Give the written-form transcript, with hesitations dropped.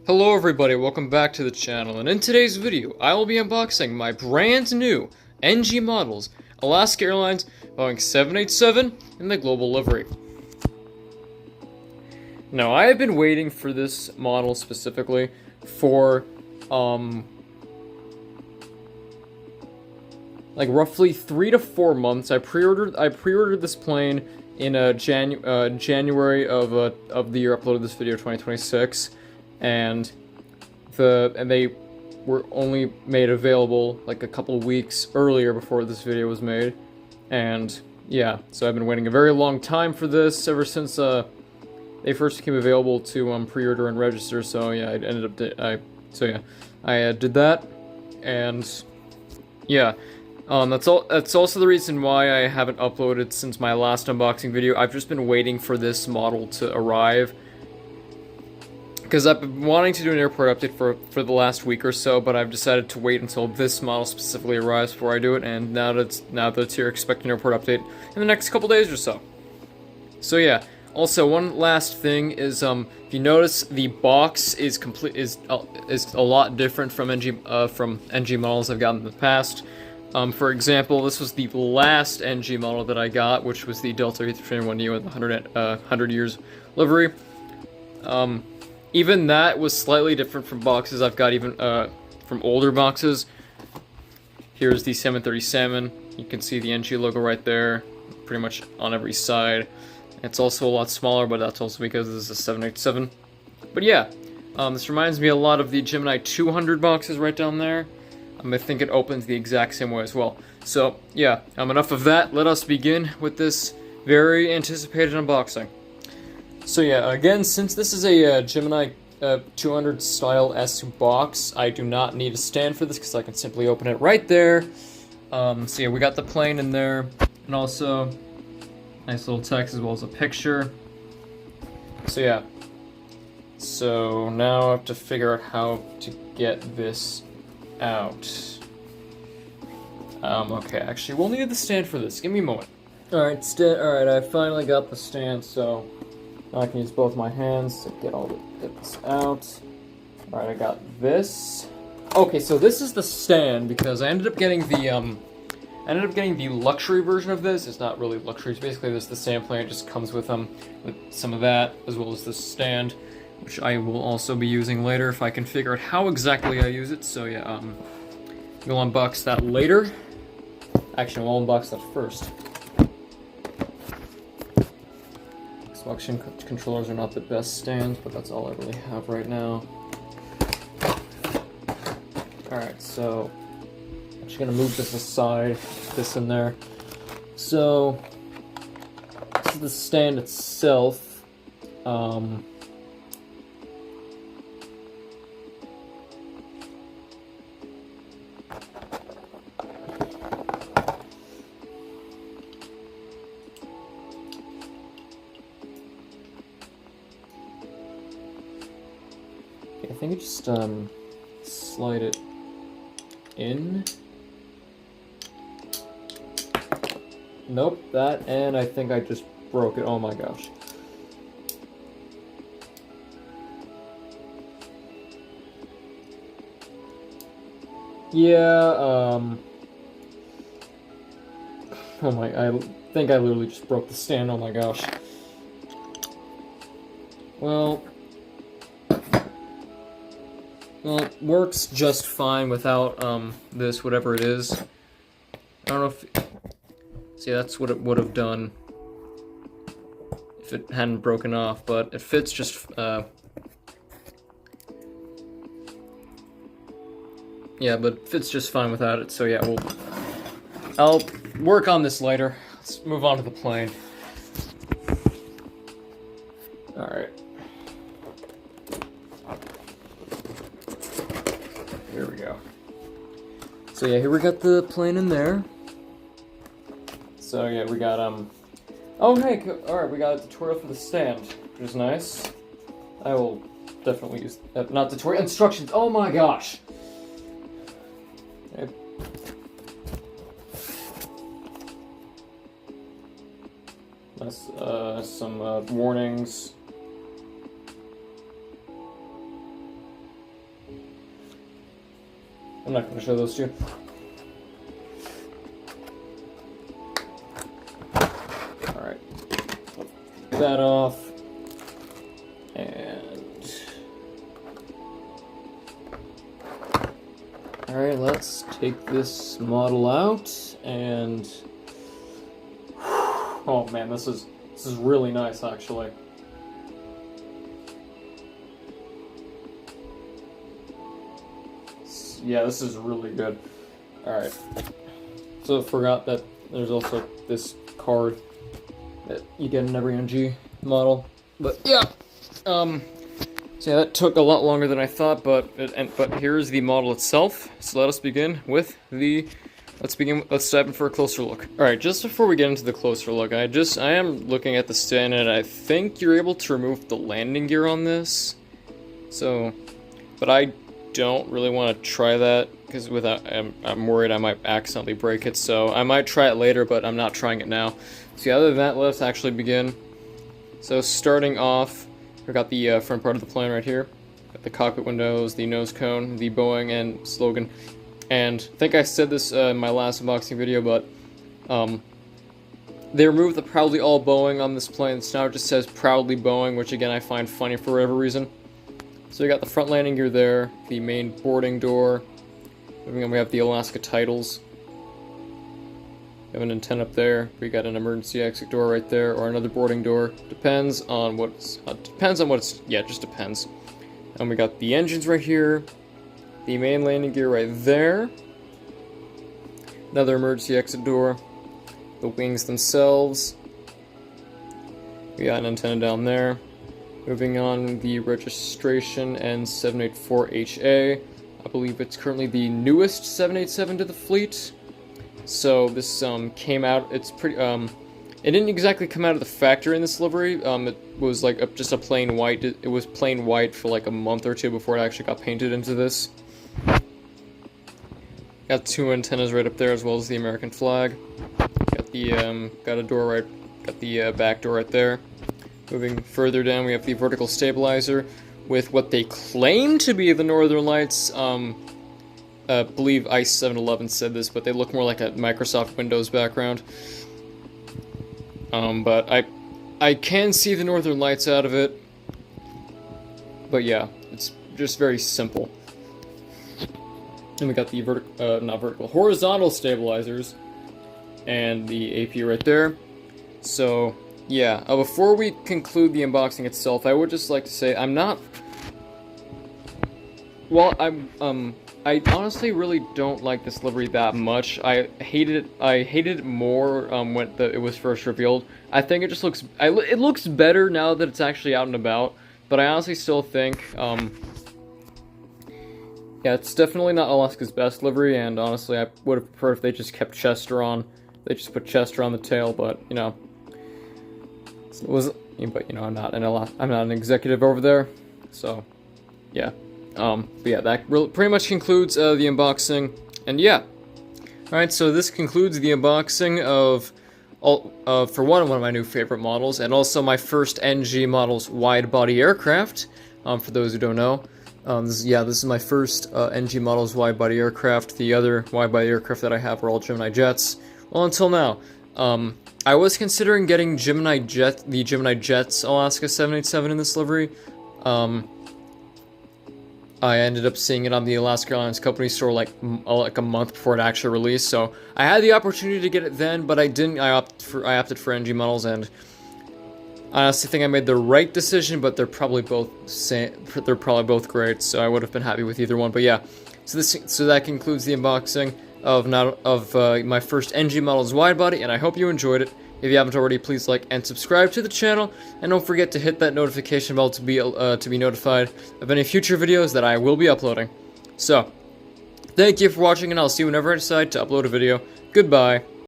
Hello everybody, welcome back to the channel, and in today's video, I will be unboxing my brand new NG models, Alaska Airlines, Boeing 787, in the global livery. Now, I have been waiting for this model specifically for, like roughly 3 to 4 months. I pre-ordered this plane in January of the year I uploaded this video, 2026. And they were only made available like a couple weeks earlier before this video was made, and yeah, so I've been waiting a very long time for this ever since they first became available to pre-order and register. So yeah, I did that, and yeah, that's also the reason why I haven't uploaded since my last unboxing video. I've just been waiting for this model to arrive, because I've been wanting to do an airport update for the last week or so, but I've decided to wait until this model specifically arrives before I do it, and now that it's here, expect an airport update in the next couple days or so. So yeah, also one last thing is, if you notice, the box is a lot different from NG models I've gotten in the past. For example, this was the last NG model that I got, which was the Delta A321neo with 100 years livery. Even that was slightly different from boxes I've got, even from older boxes. Here's the 737. You can see the NG logo right there, pretty much on every side. It's also a lot smaller, but that's also because this is a 787. But yeah, this reminds me a lot of the Gemini 200 boxes right down there. I think it opens the exact same way as well. So yeah, enough of that. Let us begin with this very anticipated unboxing. So yeah, again, since this is a Gemini 200 style S box, I do not need a stand for this because I can simply open it right there. So yeah, we got the plane in there, and also nice little text as well as a picture. So yeah, so now I have to figure out how to get this out. Okay, actually, we'll need the stand for this. Give me a moment. Alright, I finally got the stand, so I can use both my hands to get this out. Alright, I got this. Okay, so this is the stand because I ended up getting the luxury version of this. It's not really luxury. It's basically this the stand plane. It just comes with some of that as well as this stand, which I will also be using later if I can figure out how exactly I use it. So yeah, we'll unbox that later. Actually, we'll unbox that first. Motion controllers are not the best stands, but that's all I really have right now. Alright, so I'm just gonna move this aside, put this in there. So this is the stand itself. I think I just slide it in. Nope, and I think I just broke it. Oh my gosh. Yeah, oh my, I think I literally just broke the stand. Oh my gosh. Well, it works just fine without this, whatever it is. I don't know if... See, that's what it would have done if it hadn't broken off, but it fits just... Yeah, but it fits just fine without it, so yeah, I'll work on this later. Let's move on to the plane. Alright. Here we go. So yeah, here we got the plane in there. So yeah, we got oh hey, alright, we got a tutorial for the stand, which is nice. I will definitely use not tutorial, instructions. Oh my gosh. Okay. Some warnings. not going to show those two. Alright. Get that off. And... Alright, let's take this model out, and... Oh man, this is really nice, actually. Yeah, this is really good. Alright. So I forgot that there's also this card that you get in every NG model. But yeah. So yeah, that took a lot longer than I thought, but here's the model itself. So let us begin with the let's dive in for a closer look. Alright, just before we get into the closer look, I am looking at the stand, and I think you're able to remove the landing gear on this. So, but I don't really want to try that, because I'm worried I might accidentally break it, so I might try it later, but I'm not trying it now. So yeah, other than that, let's actually begin. So starting off, we got the front part of the plane right here. Got the cockpit windows, the nose cone, the Boeing and slogan. And I think I said this in my last unboxing video, but they removed the proudly all Boeing on this plane, so now it just says proudly Boeing, which again I find funny for whatever reason. So we got the front landing gear there, the main boarding door. Moving on, we have the Alaska titles. We have an antenna up there. We got an emergency exit door right there, or another boarding door. Depends on what's. Yeah, it just depends. And we got the engines right here. The main landing gear right there. Another emergency exit door. The wings themselves. We got an antenna down there. Moving on, the registration N784HA. I believe it's currently the newest 787 to the fleet. So this came out. It's pretty. It didn't exactly come out of the factory in this livery. It was like just a plain white. It was plain white for like a month or two before it actually got painted into this. Got two antennas right up there, as well as the American flag. Got the got a door right. Got the back door right there. Moving further down, we have the vertical stabilizer with what they claim to be the Northern Lights. I believe ICE 711 said this, but they look more like a Microsoft Windows background. But I can see the Northern Lights out of it. But yeah, it's just very simple. And we got the horizontal stabilizers and the AP right there. So yeah, before we conclude the unboxing itself, I would just like to say I honestly really don't like this livery that much. I hated it more when it was first revealed. I think it just looks it looks better now that it's actually out and about, but I honestly still think yeah, it's definitely not Alaska's best livery, and honestly I would have preferred if they just kept Chester on. They just put Chester on the tail, but you know, I'm not an executive over there, so yeah. But yeah, that pretty much concludes the unboxing, and yeah. Alright, so this concludes the unboxing of for one of my new favorite models, and also my first NG models wide-body aircraft. For those who don't know, this is my first NG models wide-body aircraft. The other wide-body aircraft that I have are all Gemini jets. Well, until now. I was considering getting the Gemini Jets Alaska 787 in this livery. I ended up seeing it on the Alaska Airlines company store like a month before it actually released, so I had the opportunity to get it then, but I didn't. I opted for NG models, and I honestly think I made the right decision. But they're probably both great, so I would have been happy with either one. But yeah, so that concludes the unboxing of my first NG models widebody, and I hope you enjoyed it. If you haven't already, please like and subscribe to the channel, and don't forget to hit that notification bell to be notified of any future videos that I will be uploading. So, thank you for watching, and I'll see you whenever I decide to upload a video. Goodbye.